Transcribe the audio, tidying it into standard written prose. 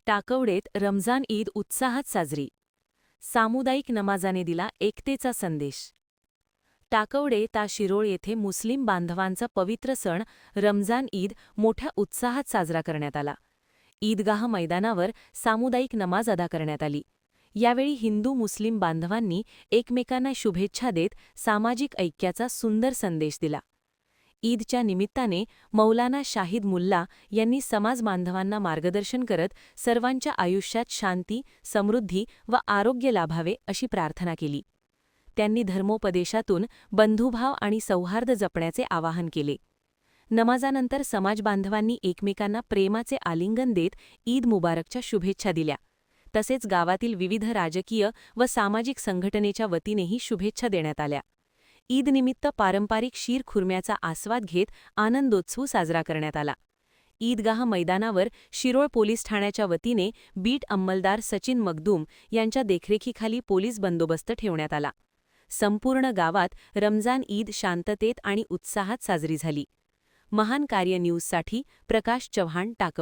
टाकवडेत रमजान ईद उत्साहात साजरी. सामुदायिक नमाजाने दिला एकतेचा संदेश. टाकवडे ता शिरोळ येथे मुस्लिम बांधवांचा पवित्र सण रमजान ईद मोठ्या उत्साहात साजरा करण्यात आला. ईदगाह मैदानावर सामुदायिक नमाज अदा करण्यात आली. यावेळी हिंदू मुस्लिम बांधवांनी एकमेकांना शुभेच्छा देत सामाजिक ऐक्याचा सुंदर संदेश दिला. ईदच्या निमित्ताने मौलाना शाहिद मुल्ला यांनी समाज बांधवांना मार्गदर्शन करत सर्वांच्या आयुष्यात शांती, समृद्धी व आरोग्य लाभावे अशी प्रार्थना केली. त्यांनी धर्मोपदेशातून बंधुभाव आणि सौहार्द जपण्याचे आवाहन केले. नमाजानंतर समाजबांधवांनी एकमेकांना प्रेमाचे आलिंगन देत ईद मुबारकच्या शुभेच्छा दिल्या. तसेच गावातील विविध राजकीय व सामाजिक संघटनेच्या वतीनेही शुभेच्छा देण्यात आल्या. ईदनिमित्त पारंपरिक शीर खुर्म्याचा आस्वाद घेत आनंदोत्सव साजरा करण्यात आला. ईदगाह मैदानावर शिरोळ पोलीस ठाण्याच्या वतीने बीट अंमलदार सचिन मगदूम यांच्या देखरेखीखाली पोलीस बंदोबस्त ठेवण्यात आला. संपूर्ण गावात रमजान ईद शांततेत आणि उत्साहात साजरी झाली. महान कार्य न्यूजसाठी प्रकाश चव्हाण, टाकवडे.